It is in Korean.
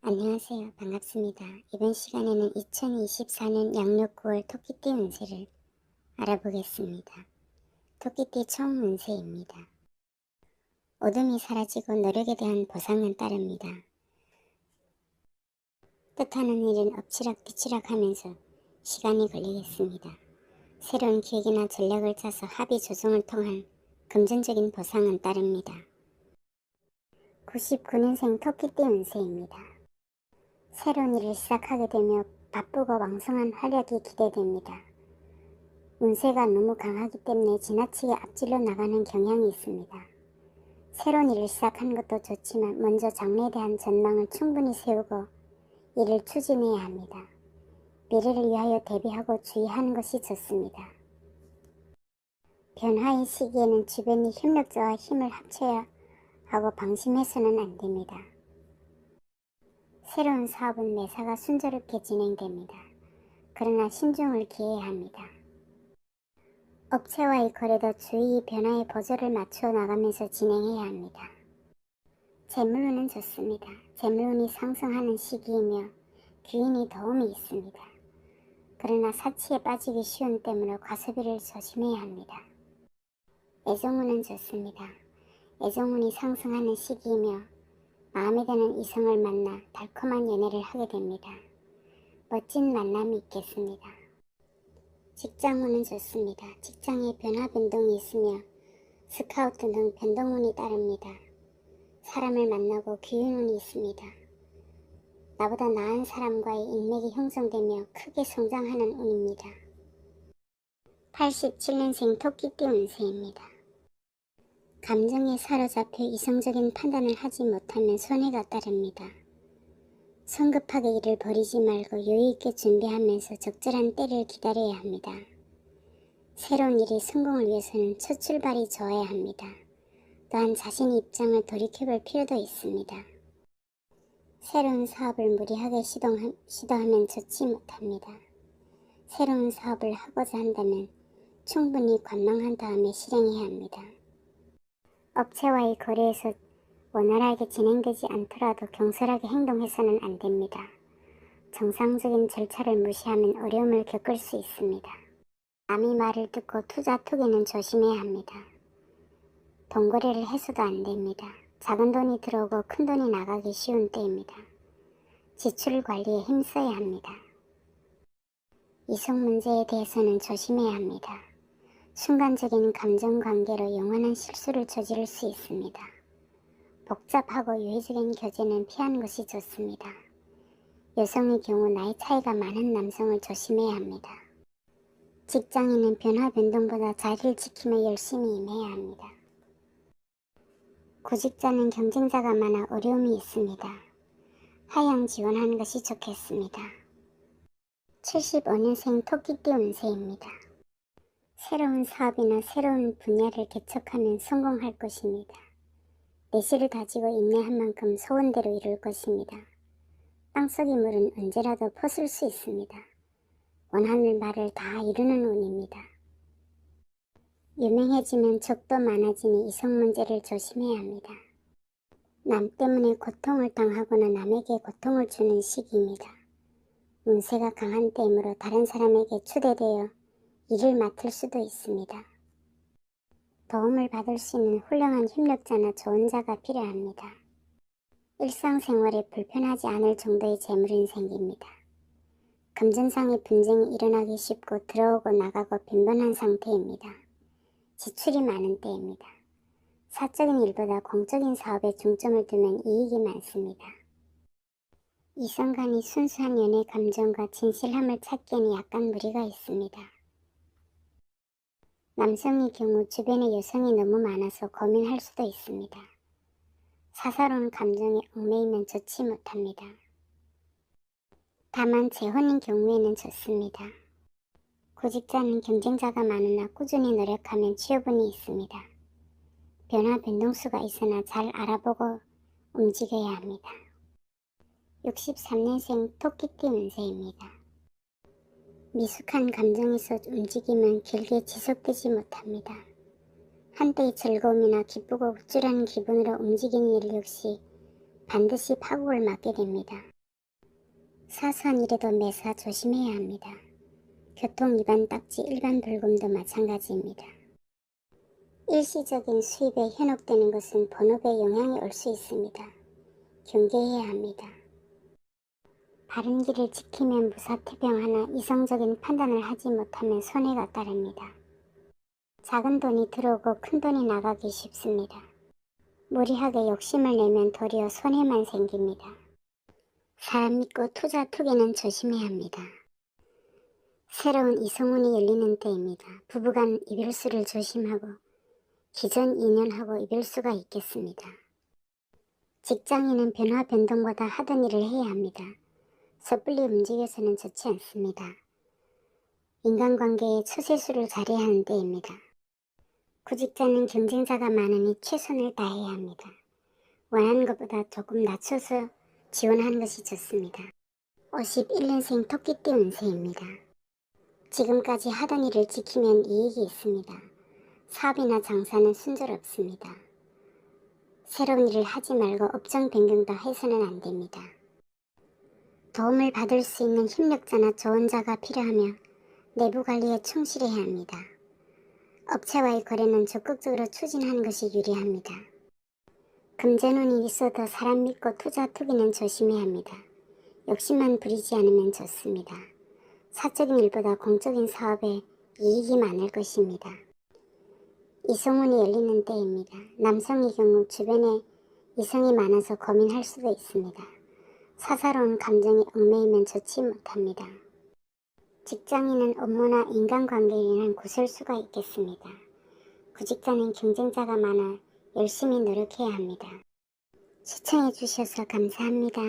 안녕하세요. 반갑습니다. 이번 시간에는 2024년 양력 9월 토끼띠 운세를 알아보겠습니다. 토끼띠 총 운세입니다. 어둠이 사라지고 노력에 대한 보상은 따릅니다. 뜻하는 일은 엎치락뒤치락 하면서 시간이 걸리겠습니다. 새로운 기획이나 전략을 짜서 합의 조정을 통한 금전적인 보상은 따릅니다. 99년생 토끼띠 운세입니다. 새로운 일을 시작하게 되며 바쁘고 왕성한 활약이 기대됩니다. 운세가 너무 강하기 때문에 지나치게 앞질러 나가는 경향이 있습니다. 새로운 일을 시작하는 것도 좋지만 먼저 장래에 대한 전망을 충분히 세우고 일을 추진해야 합니다. 미래를 위하여 대비하고 주의하는 것이 좋습니다. 변화의 시기에는 주변이 협력자와 힘을 합쳐야 하고 방심해서는 안 됩니다. 새로운 사업은 매사가 순조롭게 진행됩니다. 그러나 신중을 기해야 합니다. 업체와의 거래도 주의 변화의 보조를 맞추어 나가면서 진행해야 합니다. 재물운은 좋습니다. 재물운이 상승하는 시기이며 귀인이 도움이 있습니다. 그러나 사치에 빠지기 쉬운 때문에 과소비를 조심해야 합니다. 애정운은 좋습니다. 애정운이 상승하는 시기이며 마음에 드는 이성을 만나 달콤한 연애를 하게 됩니다. 멋진 만남이 있겠습니다. 직장운은 좋습니다. 직장에 변화 변동이 있으며 스카우트 등 변동운이 따릅니다. 사람을 만나고 귀인운이 있습니다. 나보다 나은 사람과의 인맥이 형성되며 크게 성장하는 운입니다. 87년생 토끼띠 운세입니다. 감정에 사로잡혀 이성적인 판단을 하지 못하면 손해가 따릅니다. 성급하게 일을 벌이지 말고 여유있게 준비하면서 적절한 때를 기다려야 합니다. 새로운 일의 성공을 위해서는 첫 출발이 좋아야 합니다. 또한 자신의 입장을 돌이켜볼 필요도 있습니다. 새로운 사업을 무리하게 시도하면 좋지 못합니다. 새로운 사업을 하고자 한다면 충분히 관망한 다음에 실행해야 합니다. 업체와의 거래에서 원활하게 진행되지 않더라도 경솔하게 행동해서는 안 됩니다. 정상적인 절차를 무시하면 어려움을 겪을 수 있습니다. 남의 말을 듣고 투자 투기는 조심해야 합니다. 돈거래를 해서도 안 됩니다. 작은 돈이 들어오고 큰 돈이 나가기 쉬운 때입니다. 지출 관리에 힘써야 합니다. 이성 문제에 대해서는 조심해야 합니다. 순간적인 감정관계로 영원한 실수를 저지를 수 있습니다. 복잡하고 유해적인 교제는 피하는 것이 좋습니다. 여성의 경우 나이 차이가 많은 남성을 조심해야 합니다. 직장인은 변화 변동보다 자리를 지키며 열심히 임해야 합니다. 구직자는 경쟁자가 많아 어려움이 있습니다. 하향 지원하는 것이 좋겠습니다. 75년생 토끼띠 운세입니다. 새로운 사업이나 새로운 분야를 개척하면 성공할 것입니다. 내실을 다지고 인내한 만큼 소원대로 이룰 것입니다. 땅속의 물은 언제라도 퍼쓸 수 있습니다. 원하는 바를 다 이루는 운입니다. 유명해지면 적도 많아지니 이성 문제를 조심해야 합니다. 남 때문에 고통을 당하거나 남에게 고통을 주는 시기입니다. 운세가 강한 때이므로 다른 사람에게 추대되어 일을 맡을 수도 있습니다. 도움을 받을 수 있는 훌륭한 협력자나 조언자가 필요합니다. 일상생활에 불편하지 않을 정도의 재물은 생깁니다. 금전상의 분쟁이 일어나기 쉽고 들어오고 나가고 빈번한 상태입니다. 지출이 많은 때입니다. 사적인 일보다 공적인 사업에 중점을 두면 이익이 많습니다. 이성 간의 순수한 연애 감정과 진실함을 찾기에는 약간 무리가 있습니다. 남성의 경우 주변에 여성이 너무 많아서 고민할 수도 있습니다. 사사로운 감정에 얽매이면 좋지 못합니다. 다만 재혼인 경우에는 좋습니다. 구직자는 경쟁자가 많으나 꾸준히 노력하면 취업운이 있습니다. 변화 변동수가 있으나 잘 알아보고 움직여야 합니다. 63년생 토끼띠 운세입니다. 미숙한 감정에서 움직임은 길게 지속되지 못합니다. 한때의 즐거움이나 기쁘고 우쭐한 기분으로 움직이는 일 역시 반드시 파국을 맞게 됩니다. 사소한 일에도 매사 조심해야 합니다. 교통 위반 딱지 일반 벌금도 마찬가지입니다. 일시적인 수입에 현혹되는 것은 본업에 영향이 올 수 있습니다. 경계해야 합니다. 바른 길을 지키면 무사태평하나 이성적인 판단을 하지 못하면 손해가 따릅니다. 작은 돈이 들어오고 큰 돈이 나가기 쉽습니다. 무리하게 욕심을 내면 도리어 손해만 생깁니다. 사람 믿고 투자 투기는 조심해야 합니다. 새로운 이성운이 열리는 때입니다. 부부간 이별수를 조심하고 기존 인연하고 이별수가 있겠습니다. 직장인은 변화 변동보다 하던 일을 해야 합니다. 섣불리 움직여서는 좋지 않습니다. 인간관계에 처세술을 잘해야 하는 때입니다. 구직자는 경쟁자가 많으니 최선을 다해야 합니다. 원하는 것보다 조금 낮춰서 지원하는 것이 좋습니다. 51년생 토끼띠 운세입니다. 지금까지 하던 일을 지키면 이익이 있습니다. 사업이나 장사는 순조롭습니다. 새로운 일을 하지 말고 업종 변경도 해서는 안 됩니다. 도움을 받을 수 있는 협력자나 조언자가 필요하며 내부 관리에 충실해야 합니다. 업체와의 거래는 적극적으로 추진하는 것이 유리합니다. 금전운이 있어도 사람 믿고 투자 투기는 조심해야 합니다. 욕심만 부리지 않으면 좋습니다. 사적인 일보다 공적인 사업에 이익이 많을 것입니다. 이성운이 열리는 때입니다. 남성의 경우 주변에 이성이 많아서 고민할 수도 있습니다. 사사로운 감정에 얽매이면 좋지 못합니다. 직장인은 업무나 인간관계에는 구설수가 있겠습니다. 구직자는 경쟁자가 많아 열심히 노력해야 합니다. 시청해주셔서 감사합니다.